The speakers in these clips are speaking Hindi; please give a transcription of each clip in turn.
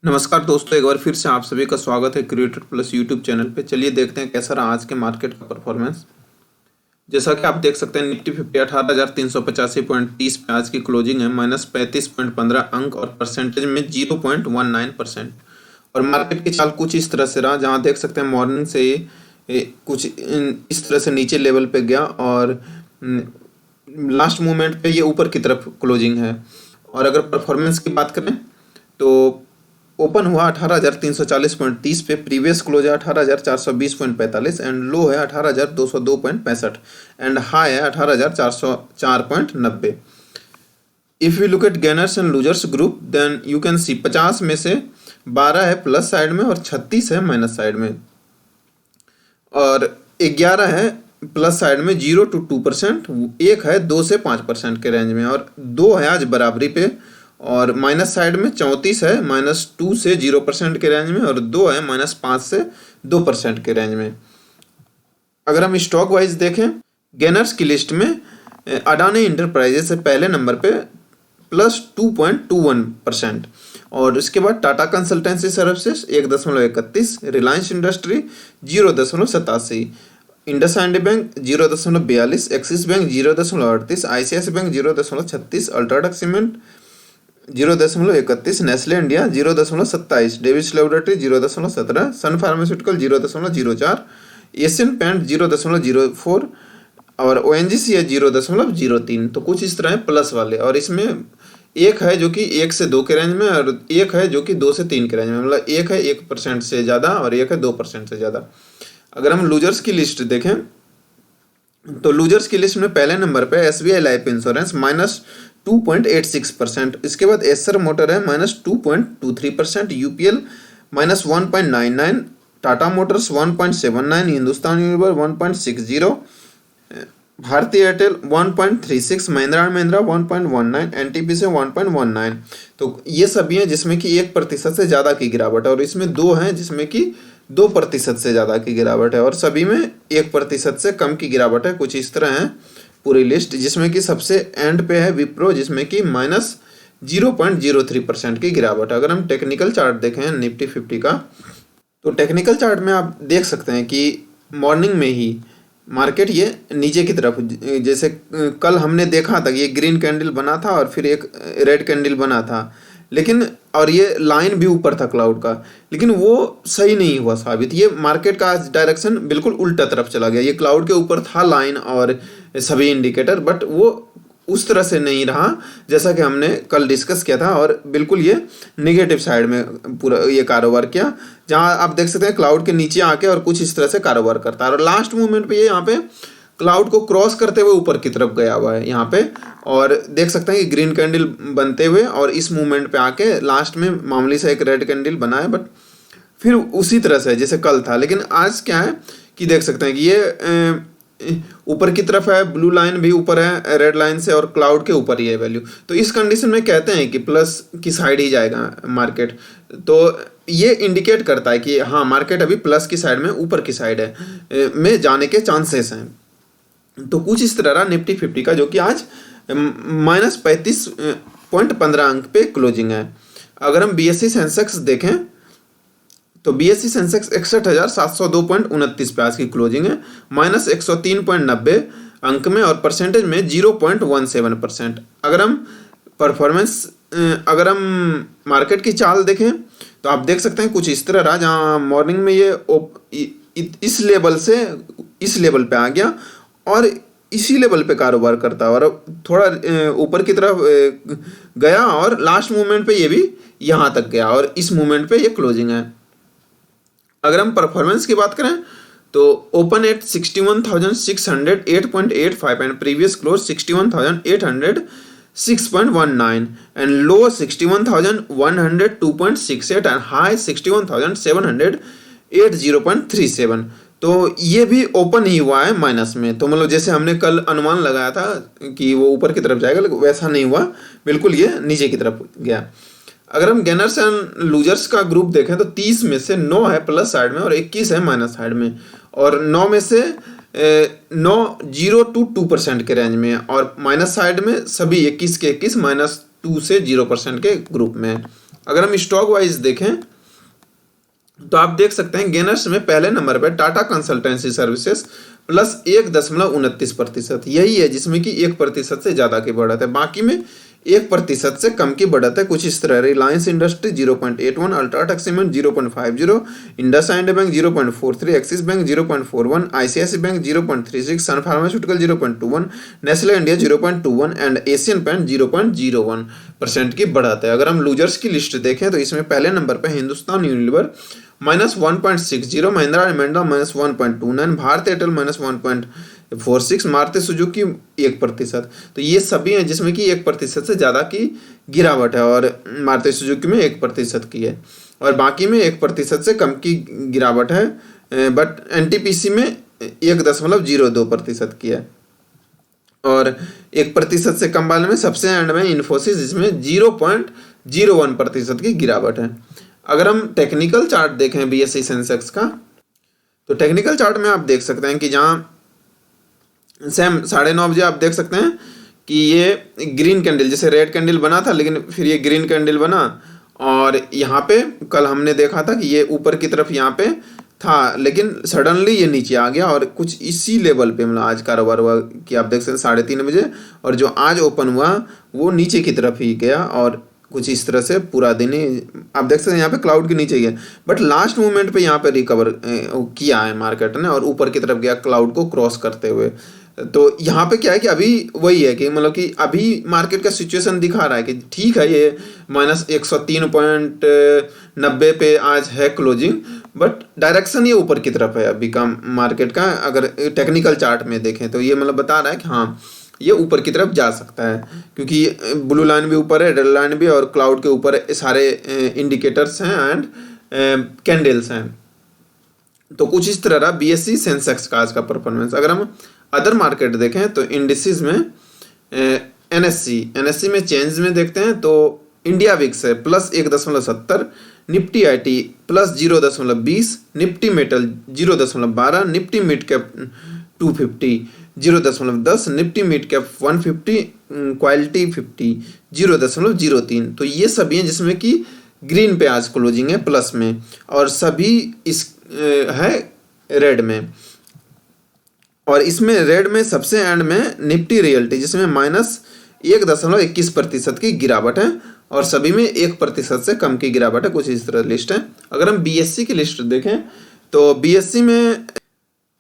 नमस्कार दोस्तों, एक बार फिर से आप सभी का स्वागत है क्रिएटर प्लस यूट्यूब चैनल पे। चलिए देखते हैं कैसा रहा आज के मार्केट का परफॉर्मेंस। जैसा कि आप देख सकते हैं, निफ्टी 50 18,385.30 पे आज की क्लोजिंग है, -35.15 अंक और परसेंटेज में 0.19%। और मार्केट की चाल कुछ इस तरह से रहा, जहां देख सकते हैं मॉर्निंग से कुछ इस तरह से नीचे लेवल पे गया और लास्ट मोमेंट पे ये ऊपर की तरफ क्लोजिंग है। और अगर परफॉर्मेंस की बात करें तो ओपन हुआ 18,340.30 पे, प्रीवियस क्लोज है 18,420.45 एंड लो है 18,202.65 एंड हाई है 18,404.90। If you look at gainers and losers group then you can see 50 में से 12 है प्लस साइड में और 36 है माइनस साइड में, और 11 है प्लस साइड में 0 to 2%, एक है 2 से 5% के रेंज में, और 2 है आज बराबरी पे, और माइनस साइड में 34 है -2 से 0% के रेंज में, और 2 है -5 से 2% के रेंज में। अगर हम स्टॉक वाइज देखें, गेनर्स की लिस्ट में अडानी इंटरप्राइजेस से पहले नंबर पे +2.21%, और उसके बाद Tata consultancy services 1.31, Reliance industry 0.87, IndusInd bank 0.42, axis bank 0.38, ICICI bank 0.36, UltraTech cement 0.31, Nestle India 0.27, Davis laboratory 0.17, सन फार्मास्यूटिकल 0.04, एशियन पेंट 0.04 और ONGC है 0.03। तो कुछ इस तरह है प्लस वाले, और इसमें एक है जो कि 1 से 2 के रेंज में, और एक है जो कि 2 से 3 के रेंज में, मतलब एक है 1% से ज़्यादा और एक है 2% से ज़्यादा। अगर हम लूजर्स की लिस्ट देखें तो लूजर्स की लिस्ट में पहले नंबर पे SBI लाइफ इंश्योरेंस -2.86%, इसके बाद एसर मोटर है -2.23%, UPL -1.99, Tata Motors 1.79, Hindustan Unilever 1.60, भारतीय Airtel 1.36, Mahindra and Mahindra 1.19, NTPC 1.19। तो ये सभी हैं जिसमें कि 1% से ज़्यादा की गिरावट है, और इसमें 2 हैं जिसमें कि 2% से ज़्यादा की गिरावट है, और सभी में 1% से कम की गिरावट है। कुछ इस तरह है पूरी लिस्ट, जिसमें कि सबसे एंड पे है विप्रो, जिसमें कि -0.03% की गिरावट है। अगर हम टेक्निकल चार्ट देखें निफ्टी 50 का, तो टेक्निकल चार्ट में आप देख सकते हैं कि मॉर्निंग में ही मार्केट ये नीचे की तरफ, जैसे कल हमने देखा था, ये ग्रीन कैंडल बना था और फिर एक रेड कैंडल बना था, लेकिन और ये लाइन भी ऊपर था क्लाउड का, लेकिन वो सही नहीं हुआ साबित। ये मार्केट का डायरेक्शन बिल्कुल उल्टा तरफ चला गया। ये क्लाउड के ऊपर था लाइन और सभी इंडिकेटर, बट वो उस तरह से नहीं रहा जैसा कि हमने कल डिस्कस किया था, और बिल्कुल ये नेगेटिव साइड में पूरा ये कारोबार किया, जहां आप देख सकते हैं क्लाउड के नीचे आके और कुछ इस तरह से कारोबार करता है, और लास्ट मोमेंट पे ये यहाँ पे क्लाउड को क्रॉस करते हुए ऊपर की तरफ गया हुआ है यहाँ पे, और देख सकते हैं कि ग्रीन कैंडल बनते हुए और इस मूवमेंट पे आके लास्ट में मामूली सा एक रेड कैंडल बना है, बट फिर उसी तरह से जैसे कल था। लेकिन आज क्या है कि देख सकते हैं कि ये ऊपर की तरफ है, ब्लू लाइन भी ऊपर है रेड लाइन से, और क्लाउड के ऊपर ही है वैल्यू। तो इस कंडीशन में कहते हैं कि प्लस की साइड ही जाएगा मार्केट। तो ये इंडिकेट करता है कि हाँ, मार्केट अभी प्लस की साइड में, ऊपर की साइड है में जाने के चांसेस हैं। तो कुछ इस तरह रहा निफ्टी 50 का, जो कि आज -35.15 अंक पे क्लोजिंग है। अगर हम BSE सेंसेक्स देखें तो BSE सेंसेक्स 61,702.29 पे आज की क्लोजिंग है, -103.90 अंक में, और परसेंटेज में 0.17%। अगर हम मार्केट की चाल देखें तो आप देख सकते हैं कुछ इस तरह रहा, जहाँ मॉर्निंग में ये इस लेवल से इस लेवल पे आ गया और इसी लेवल पे कारोबार करता, और थोड़ा ऊपर की तरफ गया, और लास्ट मूवमेंट पे ये भी यहाँ तक गया, और इस मूवमेंट पे ये क्लोजिंग है। अगर हम परफॉर्मेंस की बात करें तो open at 61,608.85 and previous close 61,806.19 and low 61,102.68 and high 61,780.37। तो ये भी ओपन ही हुआ है माइनस में। तो मतलब जैसे हमने कल अनुमान लगाया था कि वो ऊपर की तरफ जाएगा, लेकिन वैसा नहीं हुआ, बिल्कुल ये नीचे की तरफ गया। अगर हम गेनर्स एंड लूजर्स का ग्रुप देखें तो 30 में से 9 है प्लस साइड में और 21 है माइनस साइड में, और 9 में से 9 0 to 2% के रेंज में, और माइनस साइड में सभी 21 के 21 -2 से 0% के ग्रुप में। अगर हम स्टॉक वाइज देखें तो आप देख सकते हैं गेनर्स में पहले नंबर पर टाटा कंसल्टेंसी सर्विसेज प्लस 1.29%, यही है जिसमें कि 1% से ज़्यादा की बढ़त है। बाकी में 1% से कम की बढ़त है। कुछ इस तरह Reliance industry 0.81, UltraTech cement 0.50, IndusInd bank 0.43, Axis bank 0.41, ICICI bank 0.36, Sun pharmaceutical 0.21, Nestle India 0.21 and Asian paint 0.01% की बढ़त है। अगर हम लूजर्स की लिस्ट देखें तो इसमें पहले नंबर पर Hindustan Unilever -1.60, Mahindra and Mahindra -1.29, Bharat Airtel -1.46, Maruti Suzuki 1%। तो ये सभी हैं जिसमें कि 1% से ज़्यादा की गिरावट है, और मारुति सुजुकी में 1% की है, और बाकी में 1% से कम की गिरावट है। बट NTPC में 1.02% की है, और 1% से कम वाले में सबसे एंड में इन्फोसिस, जिसमें 0.01% की गिरावट है। अगर हम टेक्निकल चार्ट देखें BSE सेंसेक्स का, तो टेक्निकल चार्ट में आप देख सकते हैं कि जहाँ सेम 9:30 बजे आप देख सकते हैं कि ये ग्रीन कैंडल, जैसे रेड कैंडल बना था लेकिन फिर ये ग्रीन कैंडल बना, और यहाँ पे कल हमने देखा था कि ये ऊपर की तरफ यहाँ पे था, लेकिन सडनली ये नीचे आ गया और कुछ इसी लेवल पे मतलब आज कारोबार हुआ कि आप देख सकते हैं 3:30 बजे, और जो आज ओपन हुआ वो नीचे की तरफ ही गया, और कुछ इस तरह से पूरा दिन ही आप देख सकते हैं यहाँ पे क्लाउड के नीचे गया, बट लास्ट मोमेंट पे यहाँ पे रिकवर किया है मार्केट ने और ऊपर की तरफ गया क्लाउड को क्रॉस करते हुए। तो यहाँ पे क्या है कि अभी वही है कि मतलब कि अभी मार्केट का सिचुएशन दिखा रहा है कि ठीक है ये -103.90 पे आज है क्लोजिंग, बट डायरेक्शन ये ऊपर की तरफ है अभी का मार्केट का। अगर टेक्निकल चार्ट में देखें तो ये मतलब बता रहा है कि हाँ ये ऊपर की तरफ जा सकता है, क्योंकि ब्लू लाइन भी ऊपर है, रेड लाइन भी, और क्लाउड के ऊपर सारे इंडिकेटर्स हैं एंड कैंडल्स हैं। तो कुछ इस तरह रहा BSE सेंसेक्स का आज का परफॉर्मेंस। अगर हम अदर मार्केट देखें तो इंडिसेस में NSE में चेंज में देखते हैं तो इंडिया विक्स है +1.70, Nifty IT +0.20, Nifty metal 0.12, Nifty mid cap 250 0.10, Nifty mid cap 150, quality 50 0.03। तो ये सभी हैं जिसमें कि ग्रीन पे आज क्लोजिंग है प्लस में, और सभी इस है रेड में, और इसमें रेड में सबसे एंड में निफ्टी रियल्टी जिसमें -1.21% की गिरावट है, और सभी में 1% से कम की गिरावट है। कुछ इस तरह लिस्ट है। अगर हम BSE की लिस्ट देखें तो BSE में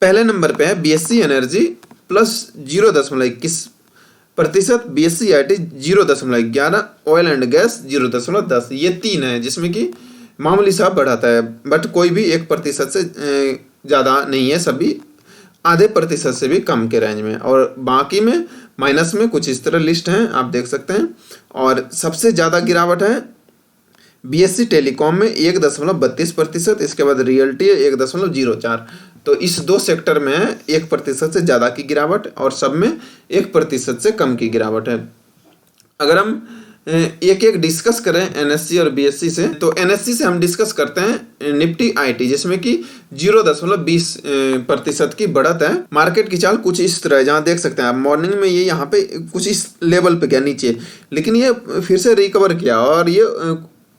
पहले नंबर पे है BSE energy +0.21%, BSE IT 0.11, oil and gas 0.10। ये 3 है जिसमें कि मामूली सा बढ़ाता है, बट कोई भी 1% से ज़्यादा नहीं है, सभी %0.5 से भी कम के रेंज में, और बाकी में माइनस में कुछ इस तरह लिस्ट हैं आप देख सकते हैं। और सबसे ज़्यादा गिरावट है BSE टेलीकॉम में 1.32%, इसके बाद रियल्टी 1.04। तो इस 2 सेक्टर में 1% से ज़्यादा की गिरावट, और सब में 1% से कम की गिरावट है। अगर हम एक एक डिस्कस करें NSE और BSE से, तो NSE से हम डिस्कस करते हैं निफ्टी IT जिसमें कि 0.20% की बढ़त है। मार्केट की चाल कुछ इस तरह है, जहाँ देख सकते हैं आप मॉर्निंग में ये यहाँ पे कुछ इस लेवल पे गया नीचे, लेकिन ये फिर से रिकवर किया और ये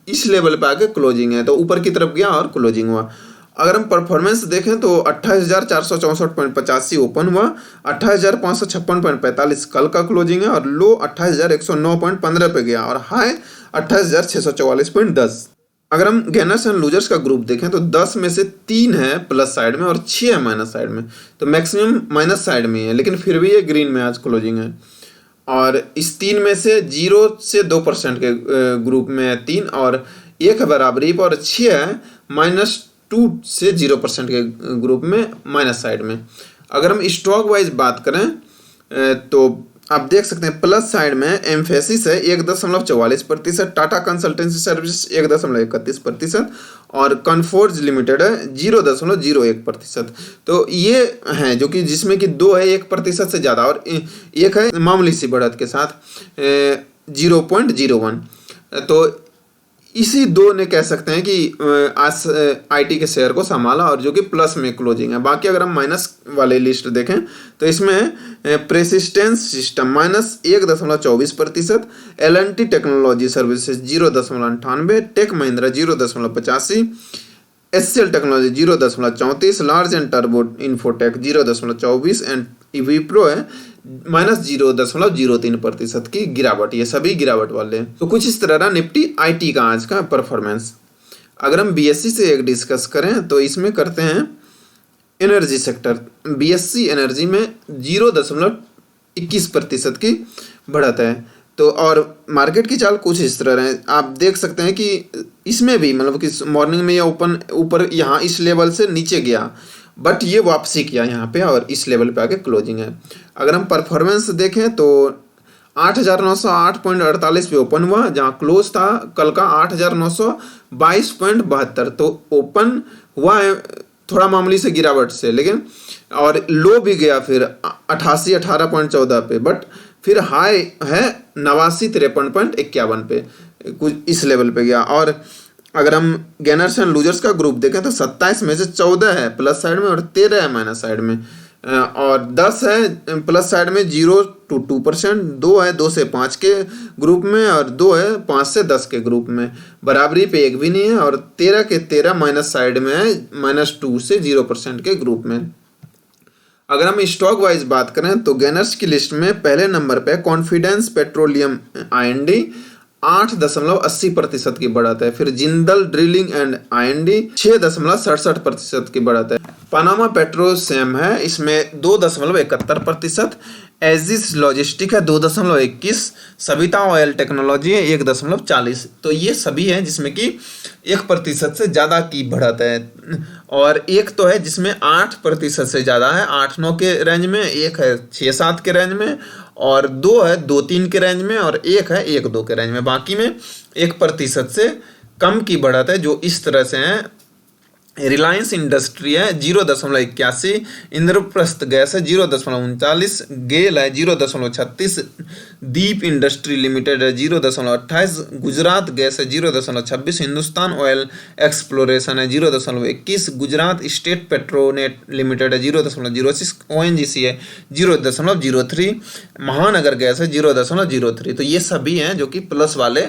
इस लेवल पे आके क्लोजिंग है, तो ऊपर की तरफ गया और क्लोजिंग हुआ। अगर हम परफॉर्मेंस देखें तो 28,464.85 ओपन हुआ, 28,556.45 कल का क्लोजिंग है, और लो 28,109.15 पे गया, और हाई 28,644.10। अगर हम गेनर्स एंड लूजर्स का ग्रुप देखें तो 10 में से 3 है प्लस साइड में और 6 है माइनस साइड में, तो मैक्सिमम माइनस साइड में है, लेकिन फिर भी ये ग्रीन में आज क्लोजिंग है। और इस 3 में से 0 से 2% के ग्रुप में है 3, और 1 है बराबरी पर, और 6 है -2 से 0% के ग्रुप में माइनस साइड में। अगर हम स्टॉक वाइज बात करें तो आप देख सकते हैं प्लस साइड में एम्फेसिस है 1.44%, टाटा कंसल्टेंसी सर्विस 1.31%, और कन्फोर्ज लिमिटेड है 0.01%। तो ये हैं जो कि जिसमें कि 2 है 1% से ज़्यादा, और एक है मामूली सी बढ़त के साथ 0.01। तो इसी दो ने कह सकते हैं कि आज आईटी के शेयर को संभाला और जो कि प्लस में क्लोजिंग है। बाकी अगर हम माइनस वाले लिस्ट देखें तो इसमें persistence system -1.24%, L and T technology services 0.98, tech Mahindra 0.85, HCL technology 0.34, large and turbo infotech 0.24 and Wipro है -0.03% की गिरावट। ये सभी गिरावट वाले हैं। तो कुछ इस तरह रहा निफ्टी आईटी का आज का परफॉर्मेंस। अगर हम बीएससी से एक डिस्कस करें तो इसमें करते हैं एनर्जी सेक्टर। बीएससी एनर्जी में 0.21% की बढ़त है। तो और मार्केट की चाल कुछ इस तरह है, आप देख सकते हैं कि इसमें भी मतलब कि मॉर्निंग में या ऊपर यहाँ इस लेवल से नीचे गया, बट ये वापसी किया यहाँ पे और इस लेवल पे आके क्लोजिंग है। अगर हम परफॉर्मेंस देखें तो 8,908.48 पे ओपन हुआ, जहाँ क्लोज था कल का 8,922.72। तो ओपन हुआ है थोड़ा मामूली से गिरावट से, लेकिन और लो भी गया फिर 88,18.14 पे, बट फिर हाई है 89,53.51 पे, कुछ इस लेवल पे गया। और अगर हम गेनर्स एंड लूजर्स का ग्रुप देखें तो 27 में से 14 है प्लस साइड में और 13 है माइनस साइड में, और 10 है प्लस साइड में 0 to 2%, 2 है 2 से 5 के ग्रुप में और 2 है 5 से 10 के ग्रुप में। बराबरी पे एक भी नहीं है और 13 के 13 माइनस साइड में है -2 से 0% के ग्रुप में। अगर हम स्टॉक वाइज बात करें तो गेनर्स की लिस्ट में पहले नंबर पे कॉन्फिडेंस पेट्रोलियम IND 8.80% की बढ़त है। फिर जिंदल ड्रिलिंग एंड IND 6.67% की बढ़त है। पनामा पेट्रो सेम है, इसमें 2.71%, एजिस लॉजिस्टिक है 2.21, सविता ऑयल टेक्नोलॉजी है 1.40। तो ये सभी हैं जिसमें कि 1% से ज़्यादा की बढ़त है। और एक तो है जिसमें 8% से ज़्यादा है, 8-9 के रेंज में, एक है 6-7 के रेंज में, और 2 है 2-3 के रेंज में, और एक है 1-2 के रेंज में। बाकी में 1% से कम की बढ़त है जो इस तरह से है। रिलायंस इंडस्ट्री है 0.81, इंद्रप्रस्थ गैस है 0.39, गेल है 0.36, दीप इंडस्ट्री लिमिटेड है 0.28, गुजरात गैस है 0.26, हिंदुस्तान ऑयल एक्सप्लोरेशन है 0.21, गुजरात स्टेट पेट्रोनेट लिमिटेड है 0.06, ONGC है 0.03, महानगर गैस है 0.03। तो ये सभी हैं जो कि प्लस वाले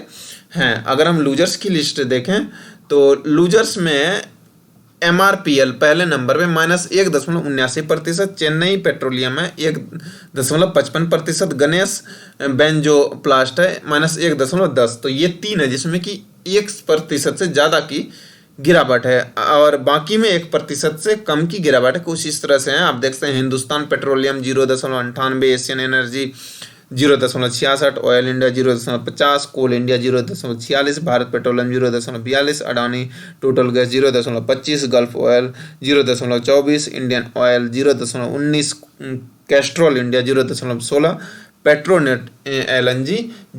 हैं। अगर हम लूजर्स की लिस्ट देखें तो लूजर्स में MRPL पहले नंबर पे -1.79%, चेन्नई पेट्रोलियम है 1.55%, गणेश बेंजोप्लास्ट है -1.10। तो ये 3 है जिसमें कि 1% से ज़्यादा की गिरावट है, और बाकी में 1% से कम की गिरावट है। कुछ इस तरह से है, आप देख सकते हैं Hindustan petroleum 0.98, Asian energy 0.66, oil India 0.50, coal India 0.46, Bharat petroleum 0.42, Adani total gas 0.25, gulf oil 0.24, Indian oil 0.19, Castrol India 0.16, Petronet LNG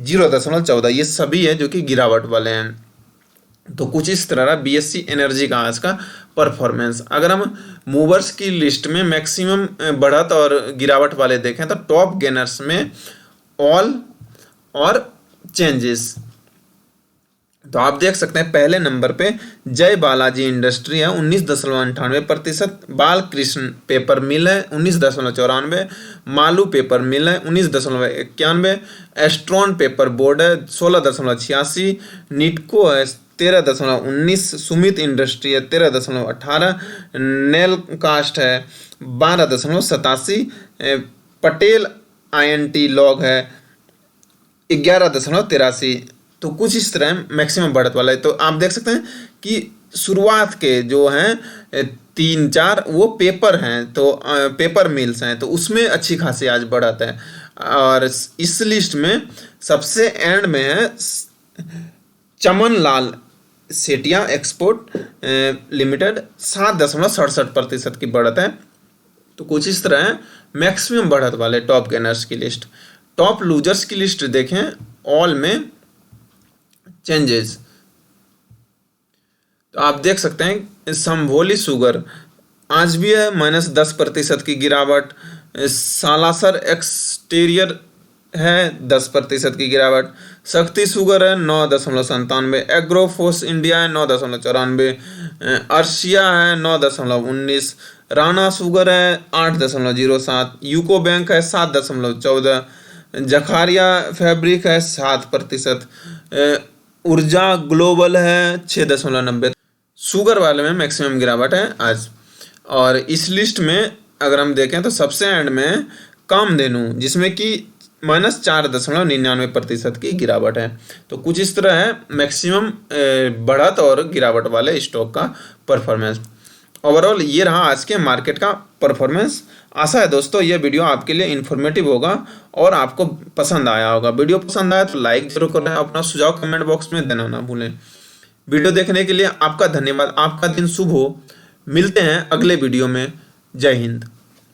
0.14। ये सभी है जो कि गिरावट वाले हैं। तो कुछ इस तरह रहा BSE एनर्जी का आज का परफॉर्मेंस। अगर हम मूवर्स की लिस्ट में मैक्सिमम बढ़त और गिरावट वाले देखें तो टॉप गेनर्स में ऑल और चेंजेस। तो आप देख सकते हैं पहले नंबर पे जय बालाजी इंडस्ट्री है 19.98%, बालकृष्ण पेपर मिल है 19.94, मालू पेपर मिल है 19.91, एस्ट्रॉन पेपर बोर्ड है 16.86, नीटको है 13.19, सुमित इंडस्ट्री है 13.18, नेल कास्ट है 12.87, पटेल INT लॉग है 11.83। तो कुछ इस तरह मैक्सिमम बढ़त वाला है। तो आप देख सकते हैं कि शुरुआत के जो हैं 3-4 वो पेपर हैं, तो पेपर मिल्स हैं, तो उसमें अच्छी खासी आज बढ़त है। और इस लिस्ट में सबसे एंड में है चमन लाल सेठिया एक्सपोर्ट लिमिटेड 7.67% की बढ़त है। तो कुछ इस तरह है मैक्सिमम बढ़त वाले टॉप गेनर्स की लिस्ट। टॉप लूजर्स की लिस्ट देखें, ऑल में चेंजेस। तो आप देख सकते हैं संभोली शुगर आज भी है -10% की गिरावट, सालासर एक्सटीरियर है 10% की गिरावट, शक्ति शुगर है 9.97, एग्रोफोर्स इंडिया है 9.94, अर्शिया है 9.19, राणा शुगर है 8.07, यूको बैंक है 7.14, जखारिया फैब्रिक है 7%, ऊर्जा ग्लोबल है 6.90। शुगर वाले में मैक्सिमम गिरावट है आज। और इस लिस्ट में अगर हम देखें तो सबसे एंड में कामधेनु, जिसमें कि -4.99% की गिरावट है। तो कुछ इस तरह है मैक्सिमम बढ़त और गिरावट वाले स्टॉक का परफॉर्मेंस। ओवरऑल ये रहा आज के मार्केट का परफॉर्मेंस। आशा है दोस्तों ये वीडियो आपके लिए इन्फॉर्मेटिव होगा और आपको पसंद आया होगा। वीडियो पसंद आया तो लाइक जरूर करें, अपना सुझाव कमेंट बॉक्स में देना ना भूलें। वीडियो देखने के लिए आपका धन्यवाद। आपका दिन शुभ हो। मिलते हैं अगले वीडियो में। जय हिंद।